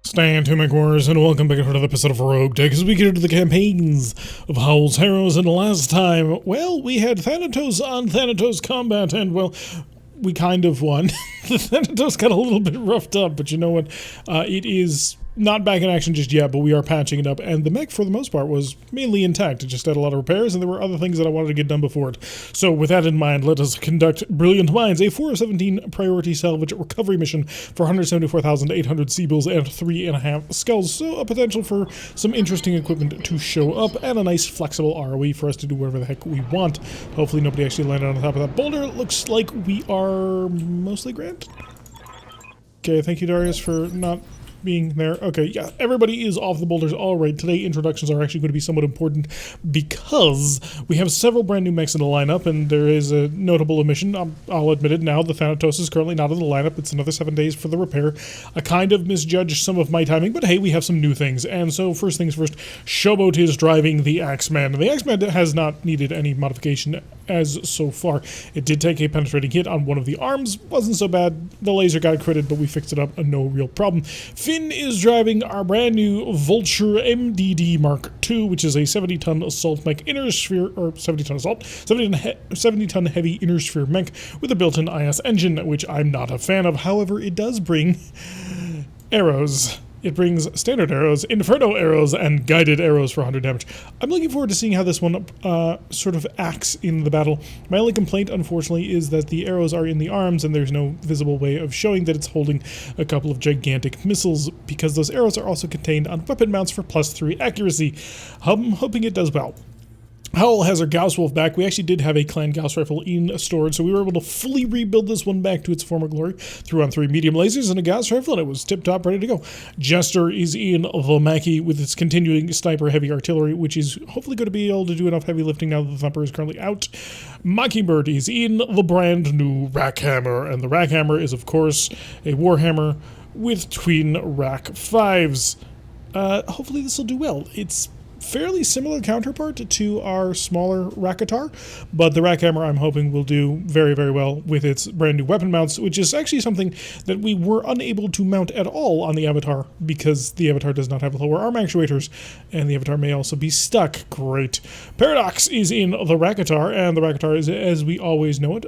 Stand to my quarters and welcome back to another episode of RogueTech as we get into the campaigns of Howl's, Harrows, and last time, well, we had Thanatos on Thanatos combat and, well, we kind of won. The Thanatos got a little bit roughed up, but you know what? It is not back in action just yet, but we are patching it up, and the mech, for the most part, was mainly intact. It just had a lot of repairs, and there were other things that I wanted to get done before it. So with that in mind, let us conduct Brilliant Minds, a 4 of 17 priority salvage recovery mission for 174,800 Seabills and 3.5 skulls. So a potential for some interesting equipment to show up, and a nice flexible ROE for us to do whatever the heck we want. Hopefully nobody actually landed on the top of that boulder. It looks like we are mostly grand. Okay, thank you, Darius, for not being there. Okay, yeah, everybody is off the boulders. All right, today introductions are actually going to be somewhat important because we have several brand new mechs in the lineup, and there is a notable omission. I'll admit it now, the Thanatos is currently not in the lineup. It's another 7 days for the repair. I kind of misjudged some of my timing, but hey, we have some new things. And so first things first, Showboat is driving the Axeman. The Axeman has not needed any modification as so far. It did take a penetrating hit on one of the arms. Wasn't so bad. The laser got critted, but we fixed it up. No real problem. Finn is driving our brand new Vulture MDD Mark II, which is a 70-ton assault mech inner sphere, or 70-ton assault, 70-ton heavy inner sphere mech with a built-in IS engine, which I'm not a fan of. However, it does bring arrows. It brings standard arrows, inferno arrows, and guided arrows for 100 damage. I'm looking forward to seeing how this one sort of acts in the battle. My only complaint, unfortunately, is that the arrows are in the arms and there's no visible way of showing that it's holding a couple of gigantic missiles, because those arrows are also contained on weapon mounts for +3 accuracy. I'm hoping it does well. Howl has our Gauss Wolf back. We actually did have a clan Gauss rifle in storage, so we were able to fully rebuild this one back to its former glory. Threw on 3 medium lasers and a Gauss rifle, and it was tip-top ready to go. Jester is in the Mackie with its continuing sniper heavy artillery, which is hopefully going to be able to do enough heavy lifting now that the Thumper is currently out. Mockingbird is in the brand new Rackhammer, and the Rackhammer is, of course, a Warhammer with twin Rack 5s. Hopefully this will do well. It's fairly similar counterpart to our smaller Rackatar, but the Rackhammer I'm hoping will do very, very well with its brand new weapon mounts, which is actually something that we were unable to mount at all on the Avatar because the Avatar does not have lower arm actuators, and the Avatar may also be stuck. Great. Paradox is in the Rackatar, and the Rackatar is, as we always know it,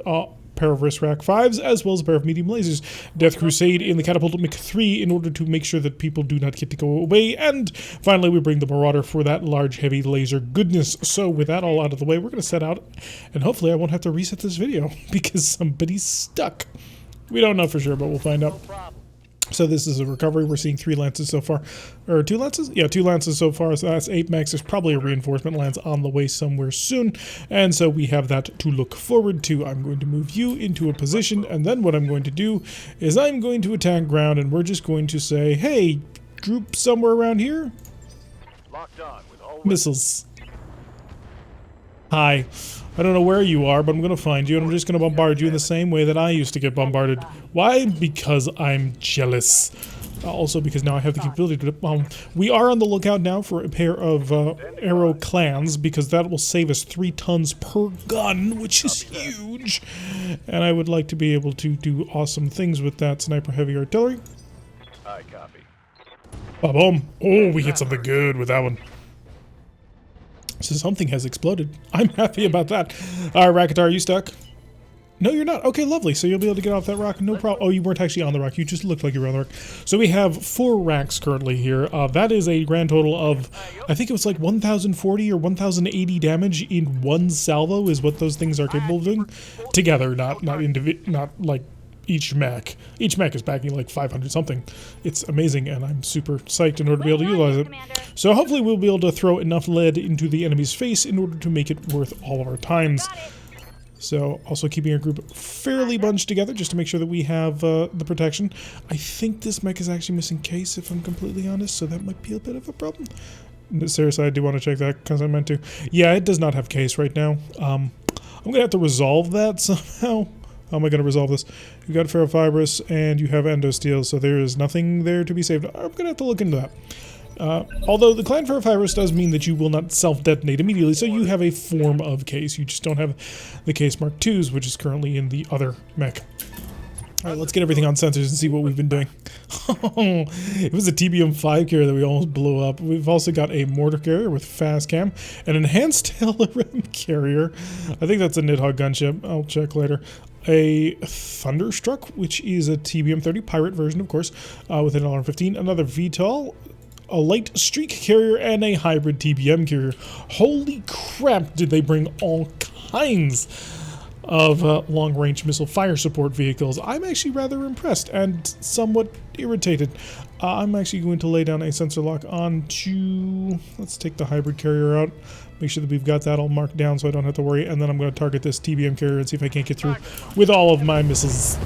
pair of wrist rack 5s as well as a pair of medium lasers. Death Crusade in the Catapult Mech 3 in order to make sure that people do not get to go away. And finally we bring the Marauder for that large heavy laser goodness. So with that all out of the way, we're going to set out, and hopefully I won't have to reset this video because somebody's stuck. We don't know for sure, but we'll find out. So this is a recovery. We're seeing 3 lances so far. Or 2 lances? Yeah, 2 lances so far. So that's 8 mechs. There's probably a reinforcement lance on the way somewhere soon. And so we have that to look forward to. I'm going to move you into a position, and then what I'm going to do is I'm going to attack ground, and we're just going to say, hey, group somewhere around here. Locked on with all missiles. Hi. I don't know where you are, but I'm going to find you, and I'm just going to bombard you in the same way that I used to get bombarded. Why? Because I'm jealous. Also because now I have the capability to... we are on the lookout now for a pair of Arrow clans, because that will save us 3 tons per gun, which is huge. And I would like to be able to do awesome things with that sniper heavy artillery. I copy. Boom. Oh, we hit something good with that one. So something has exploded. I'm happy about that. Alright, Rackatar, are you stuck? No, you're not. Okay, lovely. So you'll be able to get off that rock. No problem. Oh, you weren't actually on the rock. You just looked like you were on the rock. So we have 4 racks currently here. That is a grand total of, I think it was like 1,040 or 1,080 damage in one salvo is what those things are capable of doing. Together, not like each mech. Each mech is packing like 500 something. It's amazing, and I'm super psyched in order to be able to utilize it. So hopefully we'll be able to throw enough lead into the enemy's face in order to make it worth all of our times. So also keeping our group fairly bunched together just to make sure that we have the protection. I think this mech is actually missing case, if I'm completely honest, so that might be a bit of a problem. Seriously, I do want to check that because I meant to. Yeah, it does not have case right now. I'm going to have to resolve that somehow. How am I going to resolve this? You've got ferrofibrous and you have endosteel, so there is nothing there to be saved. I'm going to have to look into that. Although the clan ferrofibrous does mean that you will not self-detonate immediately, so you have a form of case. You just don't have the case Mark IIs, which is currently in the other mech. All right, let's get everything on sensors and see what we've been doing. It was a TBM-5 carrier that we almost blew up. We've also got a mortar carrier with fast cam, an enhanced LRM carrier. I think that's a Nidhogg gunship. I'll check later. A Thunderstruck, which is a TBM-30 pirate version, of course, with an LRM-15. Another VTOL, a light streak carrier, and a hybrid TBM carrier. Holy crap, did they bring all kinds of long-range missile fire support vehicles. I'm actually rather impressed and somewhat irritated. I'm actually going to lay down a sensor lock onto... Let's take the hybrid carrier out. Make sure that we've got that all marked down so I don't have to worry. And then I'm going to target this TBM carrier and see if I can't get through with all of my missiles.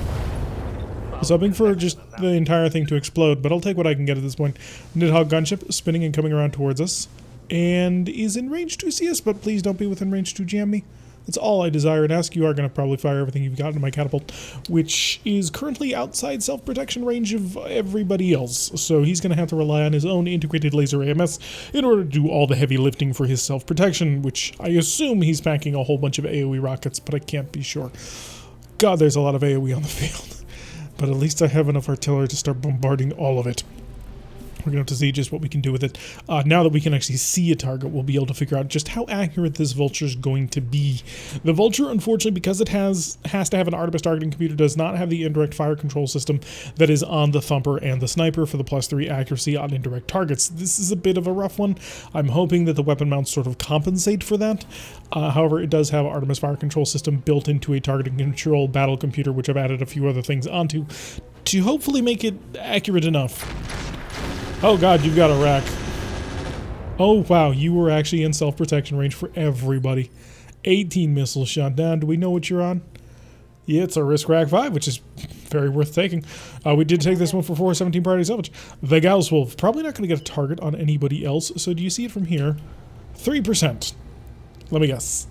I was hoping for just the entire thing to explode, but I'll take what I can get at this point. Nidhogg gunship spinning and coming around towards us. And is in range to see us, but please don't be within range to jam me. That's all I desire and ask. You are going to probably fire everything you've got into my catapult, which is currently outside self-protection range of everybody else. So he's going to have to rely on his own integrated laser AMS in order to do all the heavy lifting for his self-protection, which I assume he's packing a whole bunch of AoE rockets, but I can't be sure. God, there's a lot of AoE on the field. But at least I have enough artillery to start bombarding all of it. We're going to have to see just what we can do with it. Now that we can actually see a target, we'll be able to figure out just how accurate this Vulture is going to be. The Vulture, unfortunately, because it has to have an Artemis targeting computer, does not have the indirect fire control system that is on the Thumper and the Sniper for the +3 accuracy on indirect targets. This is a bit of a rough one. I'm hoping that the weapon mounts sort of compensate for that. However, it does have Artemis fire control system built into a targeting control battle computer, which I've added a few other things onto to hopefully make it accurate enough. Oh god, you've got a rack. Oh wow, you were actually in self-protection range for everybody. 18 missiles shot down. Do we know what you're on? Yeah, it's a Risk Rack 5, which is very worth taking. We did take this one for 417 priority salvage. The Gauss Wolf, probably not going to get a target on anybody else. So do you see it from here? 3%. Let me guess.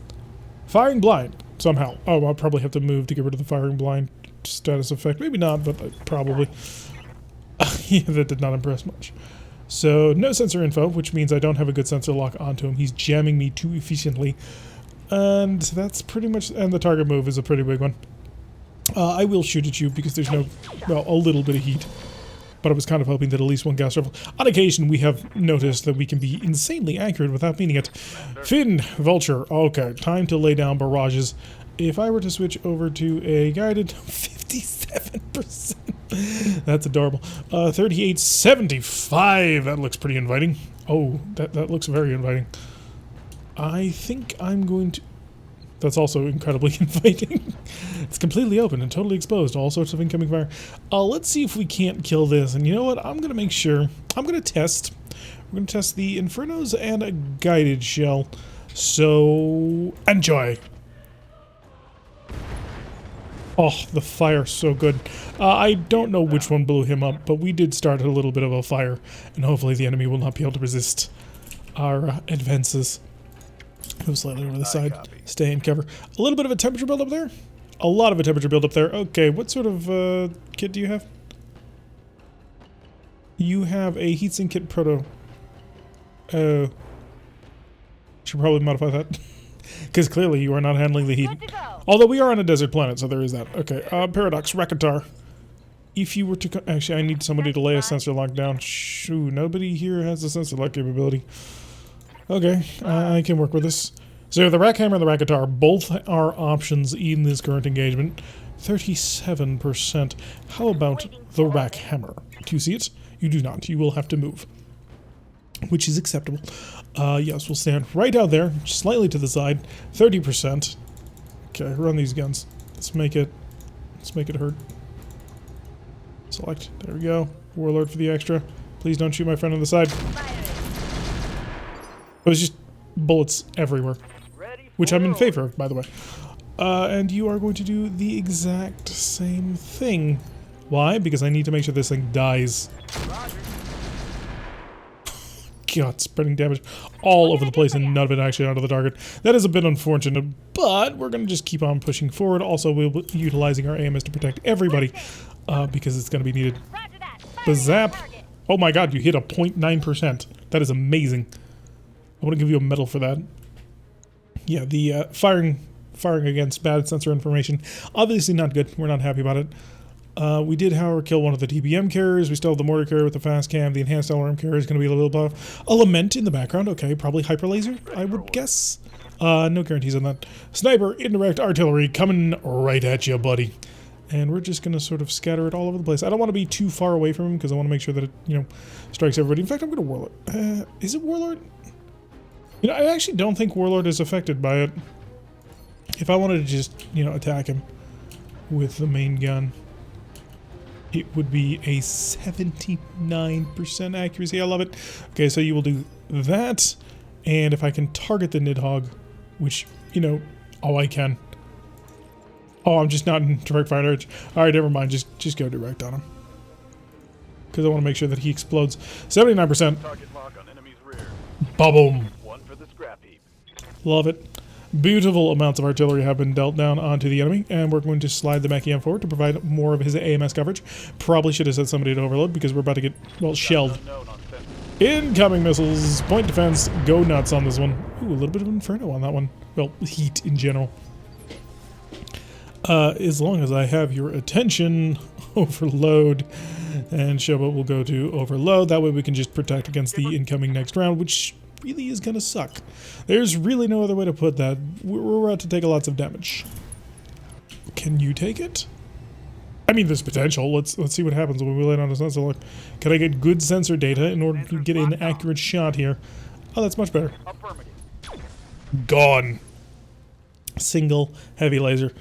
Firing blind, somehow. Oh, I'll probably have to move to get rid of the firing blind status effect. Maybe not, but probably. Yeah, that did not impress much. So, no sensor info, which means I don't have a good sensor lock onto him. He's jamming me too efficiently. And that's pretty much... And the target move is a pretty big one. I will shoot at you because there's no... Well, a little bit of heat. But I was kind of hoping that at least one gas rifle... On occasion, we have noticed that we can be insanely accurate without meaning it. Finn, Vulture. Okay, time to lay down barrages. If I were to switch over to a guided... 57%. That's adorable. 3875. That looks pretty inviting. Oh, that looks very inviting. I think I'm going to... That's also incredibly inviting. It's completely open and totally exposed. All sorts of incoming fire. Let's see if we can't kill this. And you know what? I'm going to make sure... I'm going to test... We're going to test the Infernos and a guided shell. So... Enjoy! Oh, the fire's so good. I don't know which one blew him up, but we did start a little bit of a fire, and hopefully the enemy will not be able to resist our advances. Move slightly over the side, stay in cover. A little bit of a temperature build up there? A lot of a temperature build up there. Okay, what sort of kit do you have? You have a heatsink kit proto. Oh. Should probably modify that. Because clearly you are not handling the heat. Although we are on a desert planet, so there is that. Okay, Paradox, Rakatar. If you were to... Actually, I need somebody to lay a sensor lock down. Shoo, nobody here has a sensor lock capability. Okay, I can work with this. So the Rack Hammer and the Rakatar, both are options in this current engagement. 37%. How about the Rack Hammer? Do you see it? You do not. You will have to move. Which is acceptable. Yes, we'll stand right out there, slightly to the side. 30%. Okay, run these guns. Let's make it hurt. Select. There we go. Warlord for the extra. Please don't shoot my friend on the side. It was just bullets everywhere. Which I'm in favor of, by the way. And you are going to do the exact same thing. Why? Because I need to make sure this thing dies. God, spreading damage all over the place and none of it actually onto the target. That is a bit unfortunate, but we're going to just keep on pushing forward. Also, we'll be utilizing our AMS to protect everybody because it's going to be needed. Bazap. Oh my god, you hit a 0.9%. That is amazing. I want to give you a medal for that. Yeah, the firing against bad sensor information, obviously not good. We're not happy about it. We did, however, kill one of the TBM carriers. We still have the mortar carrier with the fast cam. The enhanced LRM carrier is going to be a little buff. A lament in the background. Okay, probably hyper laser, I would guess. No guarantees on that. Sniper, indirect artillery coming right at you, buddy. And we're just going to sort of scatter it all over the place. I don't want to be too far away from him because I want to make sure that it, you know, strikes everybody. In fact, I'm going to Warlord. Is it Warlord? You know, I actually don't think Warlord is affected by it. If I wanted to just, you know, attack him with the main gun, it would be a 79% accuracy. I love it. Okay, so you will do that. And if I can target the Nidhogg, which, you know, oh, I can. Oh, I'm just not in direct fire range. All right, never mind. Just go direct on him. Because I want to make sure that he explodes. 79%. Target lock on enemy's rear. Ba-boom. One for the scrap heap. Love it. Beautiful amounts of artillery have been dealt down onto the enemy, and we're going to slide the Mechie forward to provide more of his AMS coverage. Probably should have set somebody to overload because we're about to get, well, shelled. Incoming missiles. Point defense. Go nuts on this one. Ooh, a little bit of inferno on that one. Well, heat in general. As long as I have your attention, overload, and Showboat will go to overload. That way we can just protect against the incoming next round, which really is going to suck. There's really no other way to put that. We're about to take lots of damage. Can you take it? I mean, there's potential. Let's see what happens when we lay down a sensor lock. Can I get good sensor data in order to get an accurate shot here? Oh, that's much better. Gone. Single heavy laser.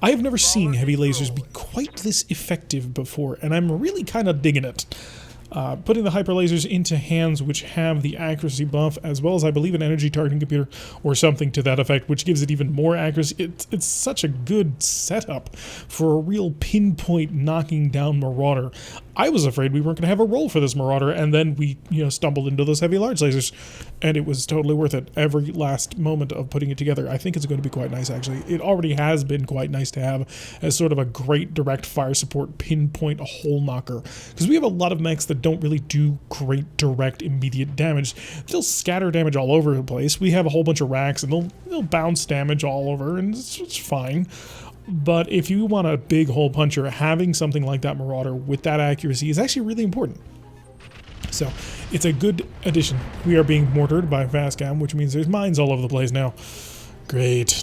I have never seen heavy lasers be quite this effective before, and I'm really kind of digging it. Putting the hyper lasers into hands which have the accuracy buff, as well as I believe an energy targeting computer or something to that effect, which gives it even more accuracy. It's such a good setup for a real pinpoint knocking down Marauder. I was afraid we weren't going to have a role for this Marauder, and then we, you know, stumbled into those heavy large lasers, and it was totally worth it. Every last moment of putting it together. I think it's going to be quite nice, actually. It already has been quite nice to have as sort of a great direct fire support pinpoint hole knocker, because we have a lot of mechs that don't really do great direct immediate damage. They'll scatter damage all over the place. We have a whole bunch of racks, and they'll bounce damage all over, and it's fine. But if you want a big hole puncher, having something like that Marauder with that accuracy is actually really important. So it's a good addition. We are being mortared by Fastcam, which means there's mines all over the place now. Great.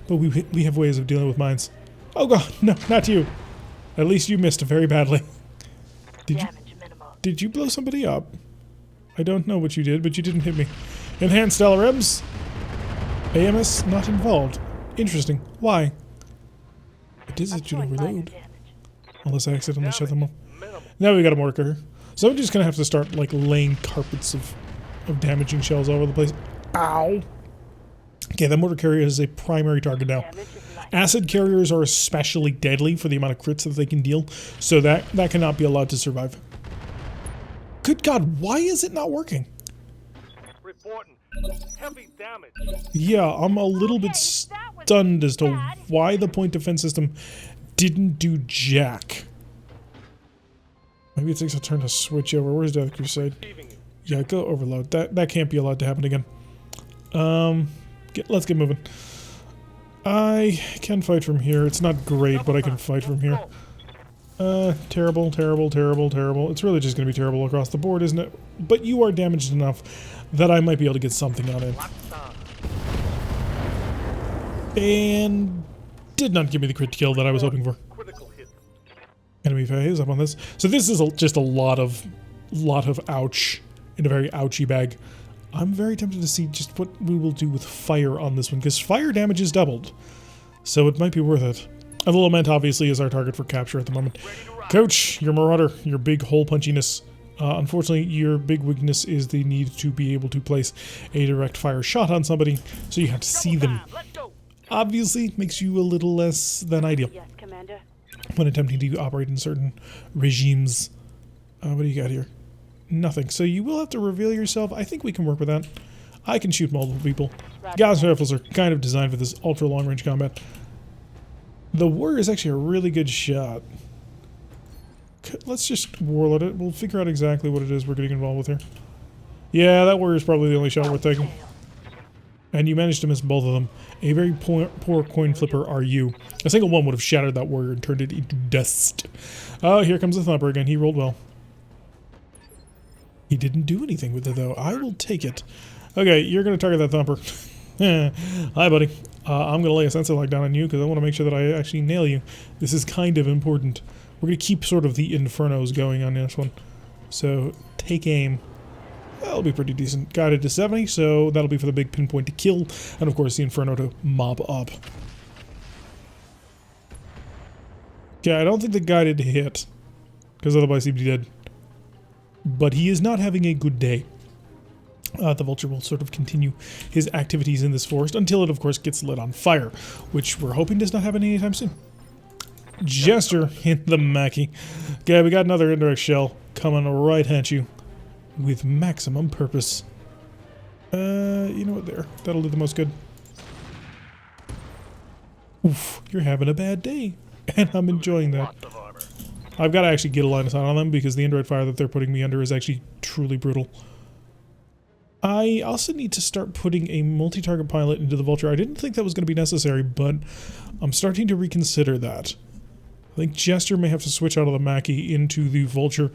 But we have ways of dealing with mines. Oh god, no, not you. At least you missed very badly. Did you blow somebody up? I don't know what you did, but you didn't hit me. Enhanced LRMs. AMS not involved. Interesting. Why? It is that you overload. Unless I accidentally shut them off. Now we got a mortar carrier. So I'm just gonna have to start like laying carpets of damaging shells all over the place. Ow! Okay, that mortar carrier is a primary target now. Acid carriers are especially deadly for the amount of crits that they can deal, so that cannot be allowed to survive. Good God, why is it not working? Reporting heavy damage. Yeah, I'm a little bit stunned as to why the point defense system didn't do jack. Maybe it takes a turn to switch over. Where's Death Crusade? Yeah, go overload. That can't be allowed to happen again. Let's get moving. I can fight from here. It's not great, but I can fight from here. Terrible, terrible, terrible, terrible. It's really just going to be terrible across the board, isn't it? But you are damaged enough that I might be able to get something on it. And did not give me the crit kill that I was hoping for. Enemy phase up on this. So this is just a lot of ouch in a very ouchy bag. I'm very tempted to see just what we will do with fire on this one, because fire damage is doubled. So it might be worth it. And the Lament obviously is our target for capture at the moment. Coach, your Marauder, your big hole punchiness. Unfortunately, your big weakness is the need to be able to place a direct fire shot on somebody, so you have to see them. Obviously, makes you a little less than ideal when attempting to operate in certain regimes. What do you got here? Nothing. So you will have to reveal yourself. I think we can work with that. I can shoot multiple people. Gauss rifles are kind of designed for this ultra long range combat. The Warrior is actually a really good shot. Let's just warlord it. We'll figure out exactly what it is we're getting involved with here. Yeah, that Warrior is probably the only shot we're taking. And you managed to miss both of them. A very poor coin flipper are you. A single one would have shattered that warrior and turned it into dust. Oh, here comes the thumper again. He rolled well. He didn't do anything with it, though. I will take it. Okay, you're going to target that thumper. Hi, buddy. I'm going to lay a sensor lock down on you because I want to make sure that I actually nail you. This is kind of important. We're going to keep sort of the infernos going on this one. So, take aim. That'll be pretty decent. Guided to 70, so that'll be for the big pinpoint to kill. And, of course, the inferno to mob up. Okay, I don't think the guided hit. Because otherwise he'd be dead. But he is not having a good day. The vulture will sort of continue his activities in this forest until it, of course, gets lit on fire, which we're hoping does not happen anytime soon. Jester in the Mackie. Okay, we got another indirect shell coming right at you with maximum purpose. You know what, there. That'll do the most good. Oof, you're having a bad day, and I'm enjoying that. I've got to actually get a line of sight on them because the indirect fire that they're putting me under is actually truly brutal. I also need to start putting a multi-target pilot into the Vulture. I didn't think that was going to be necessary, but I'm starting to reconsider that. I think Jester may have to switch out of the Mackie into the Vulture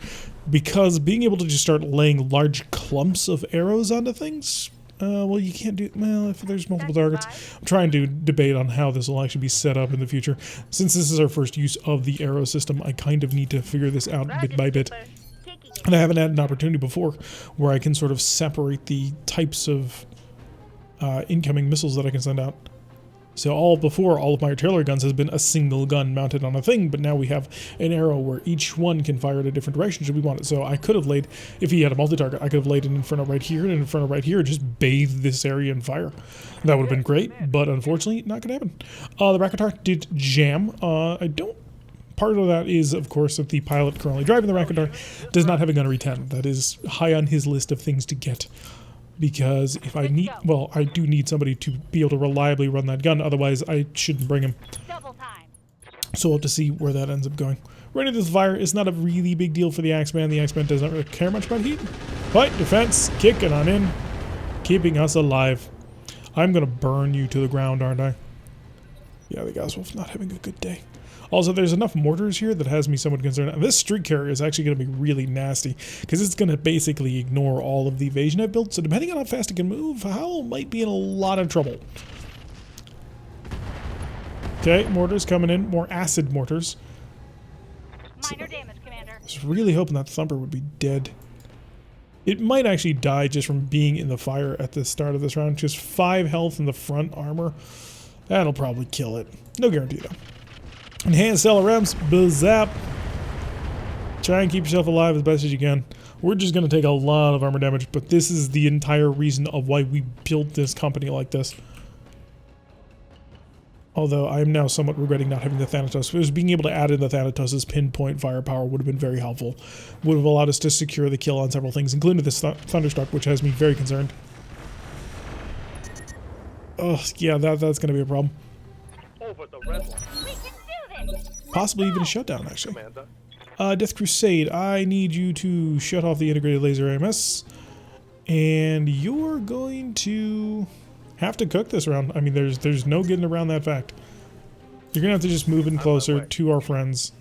because being able to just start laying large clumps of arrows onto things, well, you can't do, well, if there's multiple targets. I'm trying to debate on how this will actually be set up in the future. Since this is our first use of the arrow system, I kind of need to figure this out bit by bit. And I haven't had an opportunity before where I can sort of separate the types of incoming missiles that I can send out. So all of my artillery guns has been a single gun mounted on a thing, but now we have an arrow where each one can fire in a different direction should we want it. So I could have laid, if he had a multi-target, I could have laid an inferno right here and an inferno right here and just bathed this area in fire. That would have been great, but unfortunately not going to happen. The Rakotar did jam. Part of that is, of course, that the pilot currently driving the Rakotar does not have a gunnery 10. That is high on his list of things to get. Because if I need, well, I do need somebody to be able to reliably run that gun. Otherwise, I shouldn't bring him. So we'll have to see where that ends up going. Running this fire is not a really big deal for the Axeman. The Axeman doesn't really care much about heat. Fight, defense, kicking on in. Keeping us alive. I'm going to burn you to the ground, aren't I? Yeah, the Goswolf's not having a good day. Also, there's enough mortars here that has me somewhat concerned. This street carrier is actually going to be really nasty because it's going to basically ignore all of the evasion I've built. So depending on how fast it can move, Howl might be in a lot of trouble. Okay, mortars coming in. More acid mortars. Minor damage, Commander. I was really hoping that thumper would be dead. It might actually die just from being in the fire at the start of this round. Just 5 health in the front armor. That'll probably kill it. No guarantee though. Enhanced LRMs, bazap. Try and keep yourself alive as best as you can. We're just going to take a lot of armor damage, but this is the entire reason of why we built this company like this. Although I am now somewhat regretting not having the Thanatos. Because being able to add in the Thanatos' pinpoint firepower would have been very helpful. Would have allowed us to secure the kill on several things, including this Thunderstruck, which has me very concerned. Oh, yeah, that's going to be a problem. Over the red line. Possibly even a shutdown, actually. Death Crusade, I need you to shut off the integrated laser AMS. And you're going to have to cook this round. I mean, there's no getting around that fact. You're going to have to just move in closer to our friends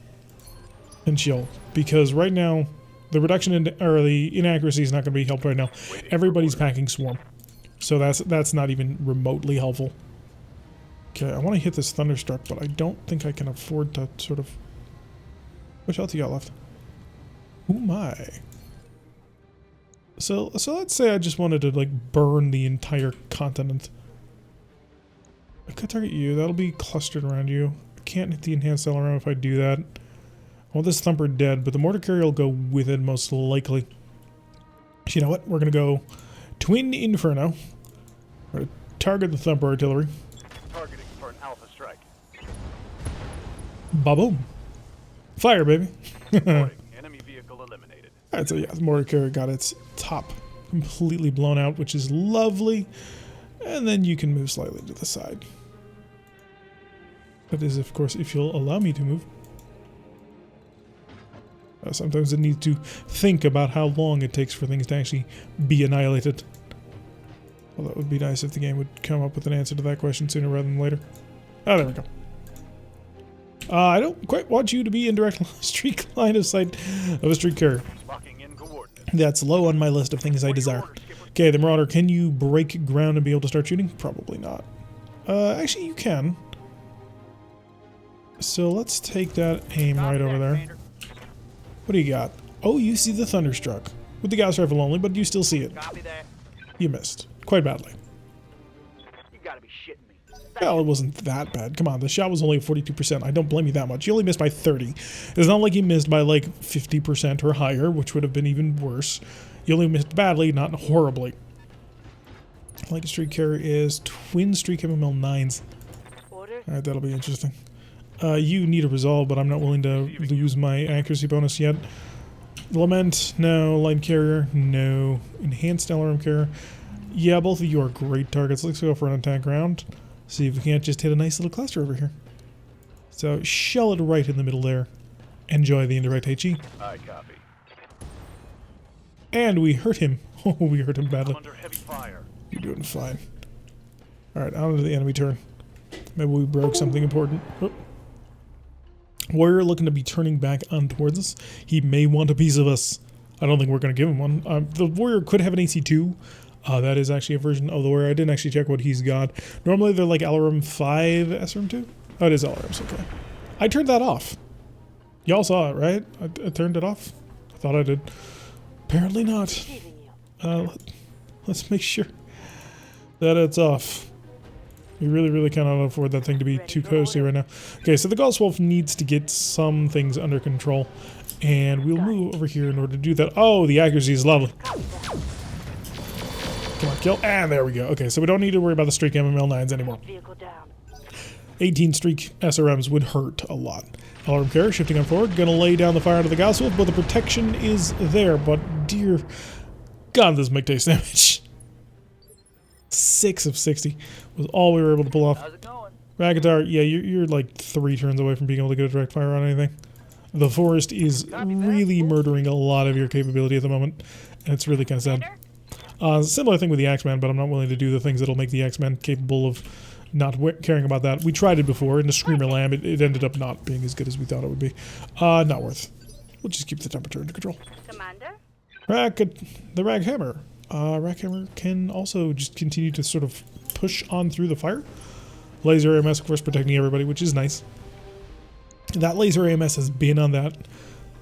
and chill. Because right now, the reduction in, or the inaccuracy is not going to be helped right now. Everybody's packing Swarm. So that's not even remotely helpful. Okay, I want to hit this Thunderstruck, but I don't think I can afford to sort of... Which health you got left? Oh my. So let's say I just wanted to, like, burn the entire continent. I could target you. That'll be clustered around you. I can't hit the enhanced LRM if I do that. I want this Thumper dead, but the mortar carrier will go with it most likely. So you know what? We're going to go Twin Inferno. We're going to target the Thumper artillery. Targeting for an alpha strike. Ba-boom. Fire, baby. Enemy vehicle eliminated. Alright, so yeah, the mortar carrier got its top completely blown out, which is lovely. And then you can move slightly to the side. That is, of course, if you'll allow me to move. Sometimes it needs to think about how long it takes for things to actually be annihilated. Well, that would be nice if the game would come up with an answer to that question sooner rather than later. Oh, there we go. I don't quite want you to be in direct streak line of sight of a street carrier. Locking in coordinates. That's low on my list of things I desire. Okay, the Marauder, can you break ground and be able to start shooting? Probably not. Actually, you can. So let's take that aim right over there. What do you got? Oh, you see the Thunderstruck. With the Gauss rifle only, but you still see it. Copy that. You missed. Quite badly. You gotta be shitting me. Well, it wasn't that bad. Come on, the shot was only at 42%. I don't blame you that much. You only missed by 30. It's not like you missed by like 50% or higher, which would have been even worse. You only missed badly, not horribly. Like a street carrier is twin streak MML 9s. Order. Alright, that'll be interesting. You need a resolve, but I'm not willing to lose my accuracy bonus yet. Lament, no. Light carrier, no. Enhanced LRM carrier. Yeah, both of you are great targets. Let's go for an attack round. See if we can't just hit a nice little cluster over here. So, shell it right in the middle there. Enjoy the indirect HE. I copy. And we hurt him. Oh, we hurt him badly. I'm under heavy fire. You're doing fine. Alright, on to the enemy turn. Maybe we broke something important. Oh. Warrior looking to be turning back on towards us. He may want a piece of us. I don't think we're going to give him one. The Warrior could have an AC2. That is actually a version of the Warrior. I didn't actually check what he's got. Normally they're like LRM 5, SRM 2? Oh, it is LRMs, okay. I turned that off. Y'all saw it, right? I turned it off? I thought I did. Apparently not. Let's make sure that it's off. We really cannot afford that thing to be too cozy right now. Okay, so the Gauss Wolf needs to get some things under control. And we'll move over here in order to do that. Oh, the accuracy is lovely. Come on, kill. And there we go. Okay, so we don't need to worry about the streak MML 9s anymore. 18 streak SRMs would hurt a lot. LRM carrier shifting on forward. Gonna lay down the fire to the Gauss Wolf, but the protection is there. But dear God, this make takes damage. 6 of 60 was all we were able to pull off. How's it going? Ragatar, yeah, you're like 3 turns away from being able to get a direct fire on anything. The forest is really murdering a lot of your capability at the moment, and it's really kind of sad. Similar thing with the Axeman, but I'm not willing to do the things that'll make the Axeman capable of not caring about that. We tried it before in the Screamer Lamb. It ended up not being as good as we thought it would be. Not worth. We'll just keep the temperature under control. Commander? The Raghammer. Raghammer can also just continue to sort of push on through the fire. Laser AMS, of course, protecting everybody, which is nice. That laser AMS has been on that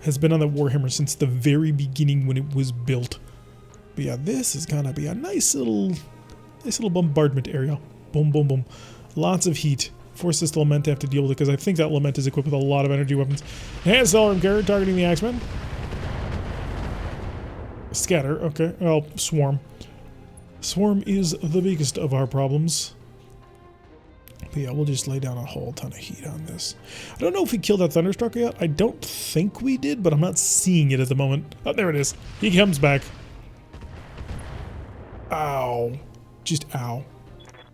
Warhammer since the very beginning when it was built. But yeah, this is gonna be a nice little bombardment area. Boom, boom, boom. Lots of heat. Force this Lament to have to deal with it because I think that Lament is equipped with a lot of energy weapons. Enhanced LRM carrier targeting the Axeman. Scatter, okay. Well, Swarm. Swarm is the biggest of our problems. But yeah, we'll just lay down a whole ton of heat on this. I don't know if we killed that Thunderstruck yet. I don't think we did, but I'm not seeing it at the moment. Oh, there it is. He comes back. Ow. Just ow.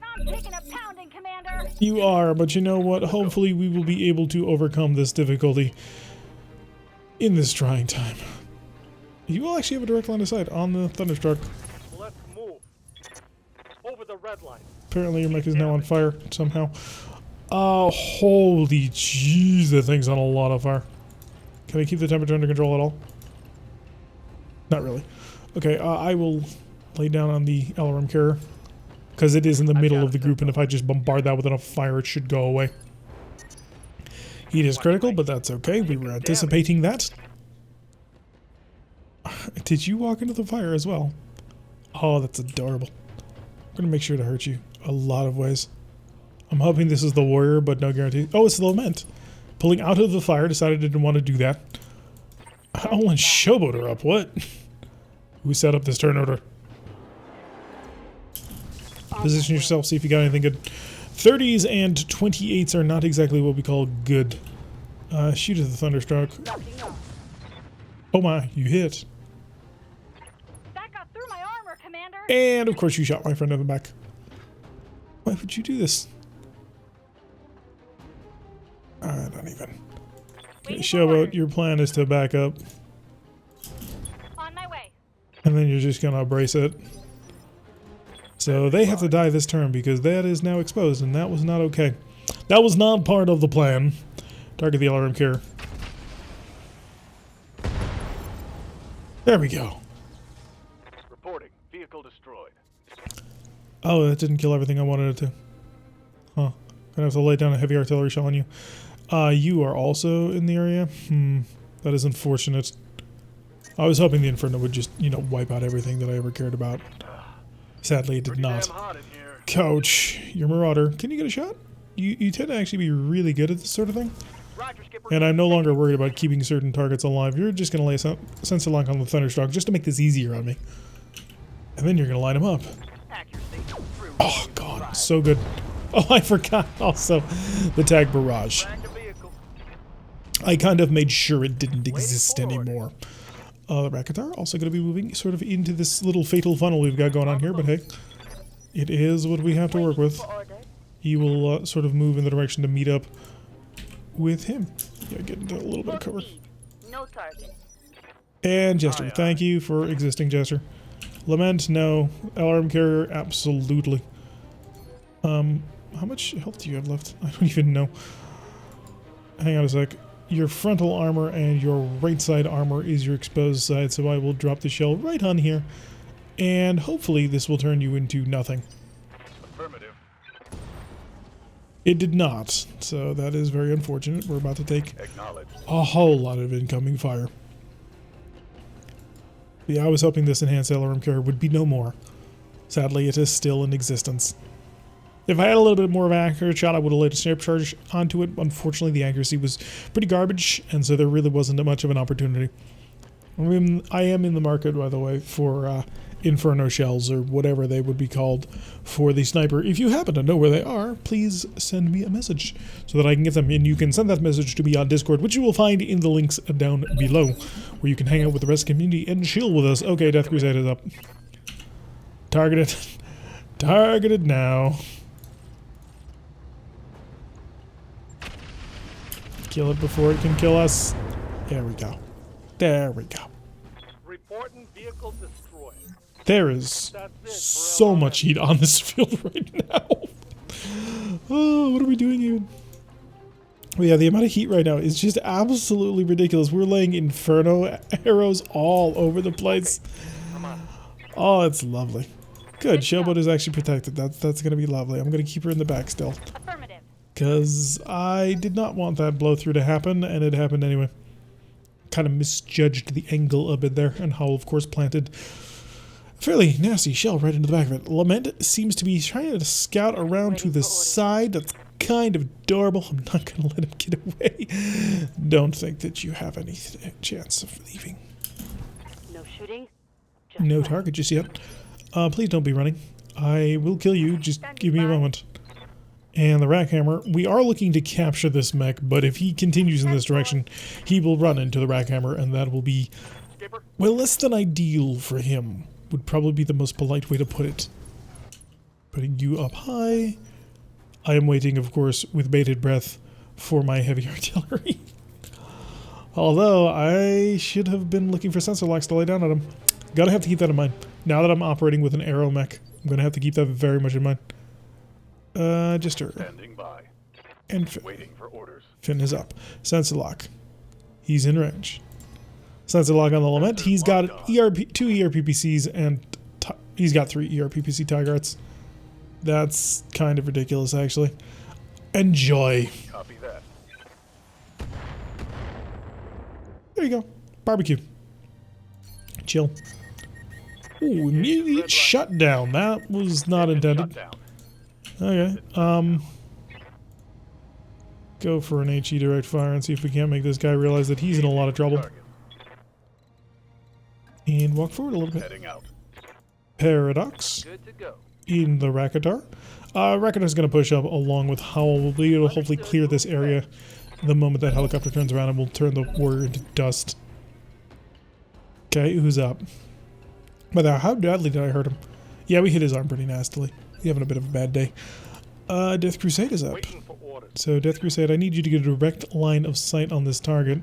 I'm taking a pounding, Commander. You are, but you know what? Hopefully we will be able to overcome this difficulty in this trying time. You will actually have a direct line of sight on the Thunderstruck. Let's move. Over the red line. Apparently your mech is now on fire somehow. Oh, holy jeez, that thing's on a lot of fire. Can I keep the temperature under control at all? Not really. Okay, I will lay down on the LRM carrier. Because it is in the middle of the group, and if I just bombard that with enough fire, it should go away. Heat is critical, but that's okay. We were anticipating that. Did you walk into the fire as well? Oh, that's adorable. I'm going to make sure to hurt you a lot of ways. I'm hoping this is the Warrior, but no guarantee. Oh, it's the Lament. Pulling out of the fire, decided it didn't want to do that. Oh, and showboat her up. What? Who set up this turn order? Position yourself, see if you got anything good. 30s and 28s are not exactly what we call good. Shoot at the Thunderstruck. Oh my, you hit. That got through my armor, Commander. And of course you shot my friend in the back. Why would you do this? I don't even. Okay, showboat, your plan is to back up. On my way. And then you're just gonna brace it. So they have to die this turn because that is now exposed, and that was not okay. That was not part of the plan. Target the alarm carrier. There we go. Reporting. Vehicle destroyed. Oh, that didn't kill everything I wanted it to. Huh. Gonna have to lay down a heavy artillery shell on you. You are also in the area? That is unfortunate. I was hoping the Inferno would just, you know, wipe out everything that I ever cared about. Sadly, it did not. Damn hot in here. Coach, you're Marauder. Can you get a shot? You tend to actually be really good at this sort of thing. Roger, Skipper. And I'm no longer worried about keeping certain targets alive. You're just going to lay a sensor lock on the Thunderstruck just to make this easier on me. And then you're going to line them up. Accuracy. Through. Oh, God. So good. Oh, I forgot also the tag barrage. Back to vehicle. I kind of made sure it didn't exist anymore. The Rakatar also going to be moving sort of into this little fatal funnel we've got going on here, but hey, it is what we have to work with. He will sort of move in the direction to meet up with him. Yeah, get into a little bit of cover. No target. And Jester, thank you for existing, Jester. Lament, no. Alarm carrier, absolutely. How much health do you have left? I don't even know. Hang on a sec. Your frontal armor and your right side armor is your exposed side, so I will drop the shell right on here. And hopefully this will turn you into nothing. Affirmative. It did not, so that is very unfortunate. We're about to take Acknowledged. a whole lot of incoming fire. Yeah, I was hoping this enhanced alarm carrier would be no more. Sadly, it is still in existence. If I had a little bit more of an accurate shot, I would have laid a snap charge onto it. Unfortunately, the accuracy was pretty garbage, and so there really wasn't much of an opportunity. I am in the market, by the way, for Inferno shells, or whatever they would be called, for the sniper. If you happen to know where they are, please send me a message so that I can get them. And you can send that message to me on Discord, which you will find in the links down below, where you can hang out with the rest of the community and chill with us. Okay, Death Crusade is up. Targeted. Targeted now. Kill it before it can kill us. There we go. There we go. Reporting vehicle destroyed. There is That's it. so much heat on this field right now. Oh, what are we doing even? Well, yeah, the amount of heat right now is just absolutely ridiculous. We're laying Inferno arrows all over the place. Come on. Oh, it's lovely. Good, Showboat is actually protected. That's going to be lovely. I'm going to keep her in the back still. Affirmative. Because I did not want that blow through to happen, and it happened anyway. Kind of misjudged the angle a bit there, and Howl, of course, planted a fairly nasty shell right into the back of it. Lament seems to be trying to scout around to the side. That's kind of adorable. I'm not going to let him get away. Don't think that you have any chance of leaving. No shooting. No target just yet. Please don't be running. I will kill you. Just give me a moment. And the Rackhammer, we are looking to capture this mech, but if he continues in this direction, he will run into the Rackhammer, and that will be, well, less than ideal for him. Would probably be the most polite way to put it. Putting you up high. I am waiting, of course, with bated breath for my heavy artillery. Although, I should have been looking for sensor locks to lay down on him. Gotta have to keep that in mind. Now that I'm operating with an Arrow mech, I'm gonna have to keep that very much in mind. Jester. Standing by. And Finn. Waiting for orders. Finn is up. Sensor lock. He's in range. Sensor lock on the Lament. He's got two ERPPCs and he's got 3 ERPPC Tiger Arts. That's kind of ridiculous, actually. Enjoy. Copy that. There you go. Barbecue. Chill. Ooh, immediate shutdown. That was not intended. Shutdown. Okay. Go for an HE direct fire and see if we can't make this guy realize that he's in a lot of trouble. And walk forward a little bit. Heading out. Paradox Good to go. in the Rakatar. Rakatar's going to push up along with Howl. We'll be able to hopefully clear this area the moment that helicopter turns around, and we'll turn the warrior into dust. Okay, who's up? By the way, how badly did I hurt him? Yeah, we hit his arm pretty nastily. He's having a bit of a bad day. Death Crusade is up. Waiting for orders. So, Death Crusade, I need you to get a direct line of sight on this target.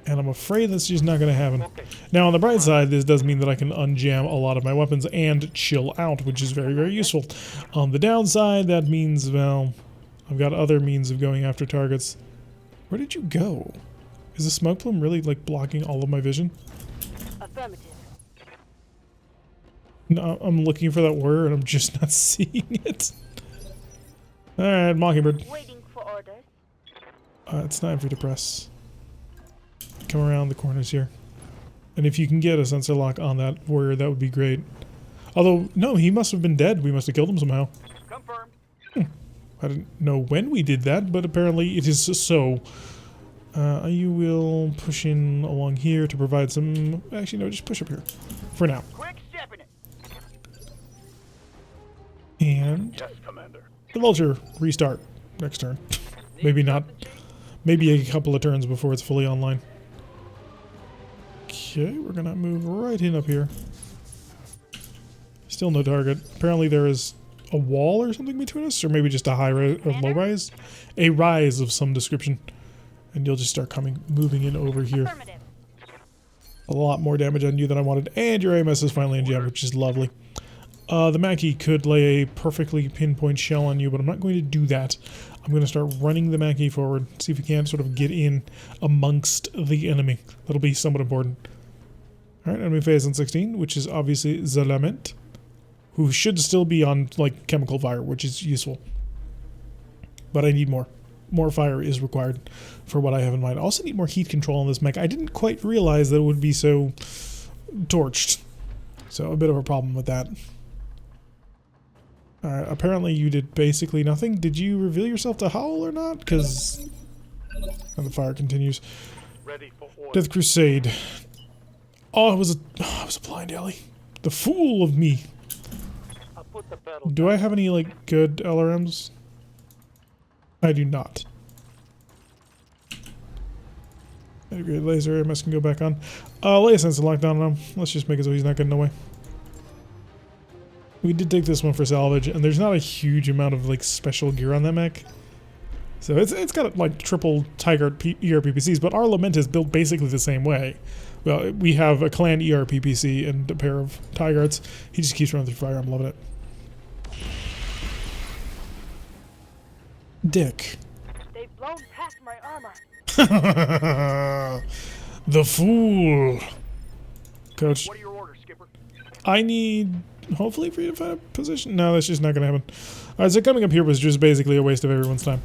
And I'm afraid that's just not going to happen. Okay. Now, on the bright side, this does mean that I can unjam a lot of my weapons and chill out, which is very, very useful. On the downside, that means, well, I've got other means of going after targets. Where did you go? Is the smoke plume really, like, blocking all of my vision? Affirmative. No, I'm looking for that warrior and I'm just not seeing it. Alright, Mockingbird. Waiting for orders. It's time for you to press. Come around the corners here. And if you can get a sensor lock on that warrior, that would be great. Although, no, he must have been dead. We must have killed him somehow. Confirmed. I didn't know when we did that, but apparently it is so. You will push in along here to provide some... Actually, no, just push up here. For now. Quick stepping it. And... Yes, Commander. the Vulture, restart. Next turn. Maybe not. Maybe a couple of turns before it's fully online. Okay, we're gonna move right in up here. Still no target. Apparently there is a wall or something between us, or maybe just a high rise or low rise. A rise of some description. And you'll just start moving in over here. Affirmative. A lot more damage on you than I wanted, and your AMS is finally in jam, which is lovely. The Mackie could lay a perfectly pinpoint shell on you, but I'm not going to do that. I'm going to start running the Mackie forward, see if we can't sort of get in amongst the enemy. That'll be somewhat important. Alright, enemy phase on 16, which is obviously the Lament, who should still be on, like, chemical fire, which is useful. But I need more. More fire is required for what I have in mind. I also need more heat control on this mech. I didn't quite realize that it would be so torched. So a bit of a problem with that. Alright, apparently you did basically nothing. Did you reveal yourself to Howl or not? Because... and the fire continues. Ready for order. Death Crusade. Oh, it was a blind alley. The fool of me. I'll put the battle. Do I have any, like, good LRMs? I do not. Integrated laser, MS can go back on. Lay a sensor lockdown on him. Let's just make it so he's not getting away. We did take this one for salvage, and there's not a huge amount of, like, special gear on that mech. So it's got, like, triple Tiger ERPPCs, but our Lament is built basically the same way. Well, we have a clan ERPPC and a pair of Tigers. He just keeps running through fire. I'm loving it. Dick. They've blown past my armor. The fool. Coach, What are your orders, Skipper? I need, hopefully, for you to find a position. No, that's just not going to happen. Alright, so coming up here was just basically a waste of everyone's time.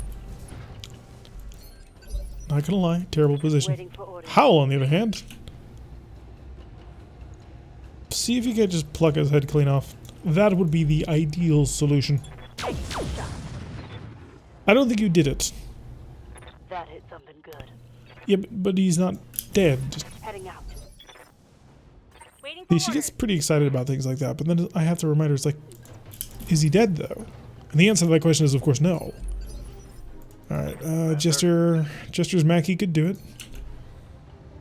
Not gonna lie, terrible position. Waiting for orders. Howl, on the other hand. See if you can just pluck his head clean off. That would be the ideal solution. I don't think you did it. That hit something good. Yeah, but he's not dead. Just, Heading out. Waiting for she gets orders. pretty excited about things like that, but then I have to remind her, it's like, is he dead though? And the answer to that question is, of course, no. Alright, Jester's Mackie could do it.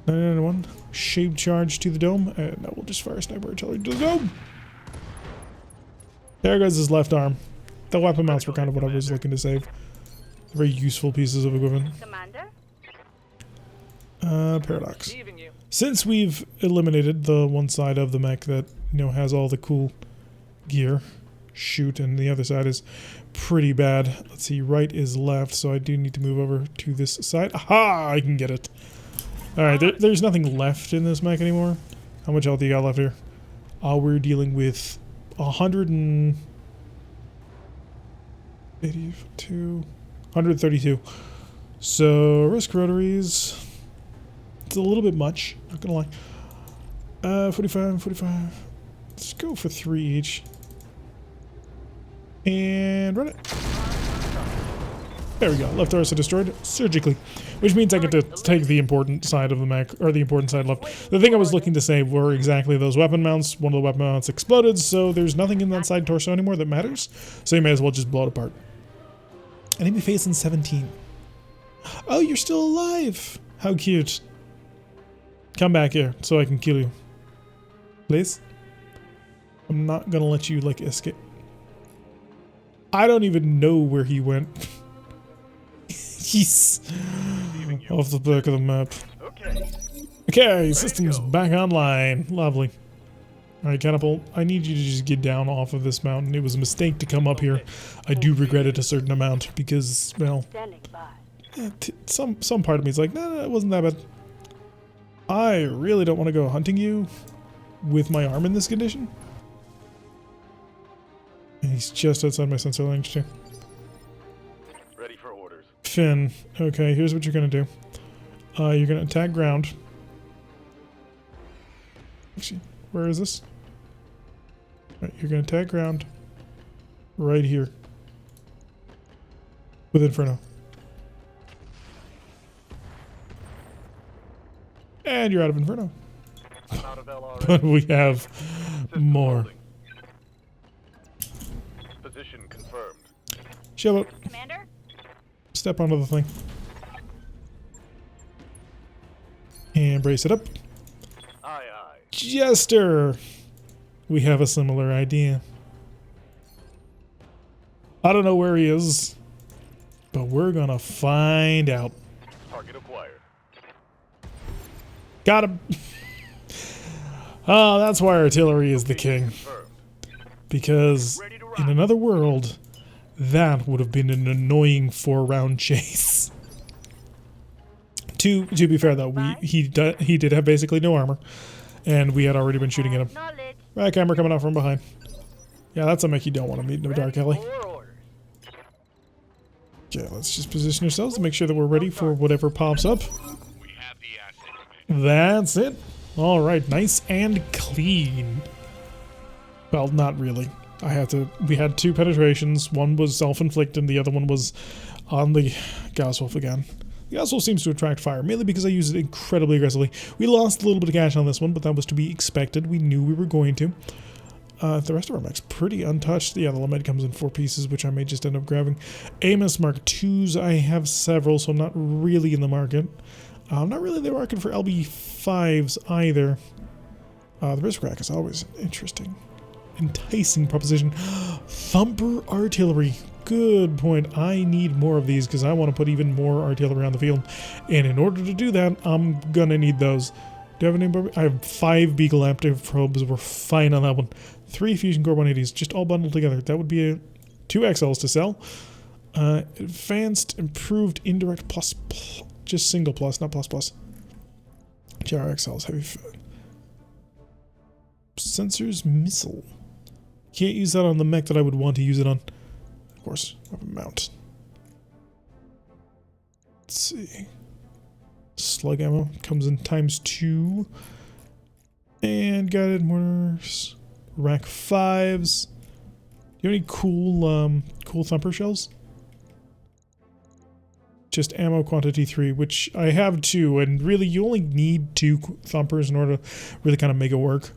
991. Shaped charge to the dome, and now we'll just fire sniper artillery to the dome. There goes his left arm. The weapon mounts were kind of what I was looking to save. Very useful pieces of equipment. Commander? Paradox. Receiving you. Since we've eliminated the one side of the mech that, you know, has all the cool gear, shoot, and the other side is pretty bad. Let's see, right is left, so I do need to move over to this side. Aha! I can get it. Alright, there's nothing left in this mech anymore. How much health do you got left here? We're dealing with 132. So, risk rotaries. It's a little bit much, not gonna lie. 45. Let's go for 3 each. And run it. There we go. Left torso destroyed surgically, which means I get to take the important side of the mech, or the important side left. The thing I was looking to save were exactly those weapon mounts. One of the weapon mounts exploded, so there's nothing in that side torso anymore that matters. So you may as well just blow it apart. Enemy face in 17. Oh, you're still alive. How cute. Come back here so I can kill you. Please? I'm not gonna let you, like, escape. I don't even know where he went. He's off the back of the map. Okay. Okay, system's back online. Lovely. Alright, Catapult, I need you to just get down off of this mountain. It was a mistake to come up here. I do regret it a certain amount because, well, some part of me is like, no, it wasn't that bad. I really don't want to go hunting you with my arm in this condition. And he's just outside my sensor range too. Ready for orders. Finn, okay, here's what you're gonna do. You're gonna attack ground. Actually, where is this? Right, you're gonna attack ground right here with Inferno. And you're out of Inferno. I'm out of LRA. But we have System more. holding. Position confirmed. Show Commander? Step onto the thing. And brace it up. Aye, aye. Jester! We have a similar idea. I don't know where he is, but we're gonna find out. Target acquired. Got him! Oh, that's why artillery is the king. Confirmed. Because Ready to in rock. another world, that would have been an annoying 4-round chase. To be fair though, he did have basically no armor, and we had already been shooting at him. Knowledge. Right, camera coming out from behind. Yeah, that's a mech you don't want to meet in a dark alley. For orders. Okay, let's just position ourselves to make sure that we're ready for whatever pops up. We have the asset, Commander. That's it. All right, nice and clean. Well, not really. We had 2 penetrations. One was self-inflicted, and the other one was on the Gaswolf again. The Gaswolf seems to attract fire, mainly because I use it incredibly aggressively. We lost a little bit of cash on this one, but that was to be expected. We knew we were going to. The rest of our mech's pretty untouched. Yeah, the Lamed comes in 4 pieces, which I may just end up grabbing. Amos Mark IIs, I have several, so I'm not really in the market. I'm not really in the market for LB5s either. The wrist rack is always interesting. Enticing proposition. Thumper artillery. Good point. I need more of these because I want to put even more artillery on the field. And in order to do that, I'm going to need those. Do you have any? I have 5 Beagle active probes. We're fine on that one. 3 Fusion Core 180s, just all bundled together. That would be 2 XLs to sell. Advanced, improved, indirect plus, just single plus, not plus plus. GR XLs, heavy. Sensors, missile. Can't use that on the mech that I would want to use it on. Of course, weapon mount. Let's see. Slug ammo comes in ×2. And guided mortars. Rack 5s. Do you have any cool thumper shells? Just ammo quantity 3, which I have 2, and really you only need 2 thumpers in order to really kind of make it work.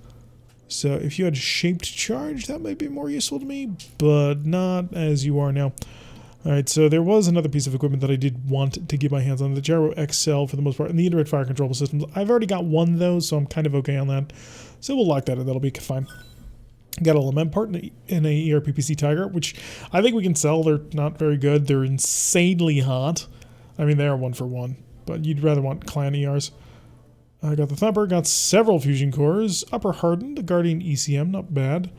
So if you had shaped charge, that might be more useful to me, but not as you are now. Alright, so there was another piece of equipment that I did want to get my hands on, the Gyro XL for the most part, and the indirect fire control systems. I've already got one though, so I'm kind of okay on that. So we'll lock that in, that'll be fine. Got a lament part in a ERPPC Tiger, which I think we can sell. They're not very good. They're insanely hot. I mean, they are 1 for 1, but you'd rather want clan ERs. I got the Thumper, got several fusion cores, upper hardened, Guardian ECM, not bad,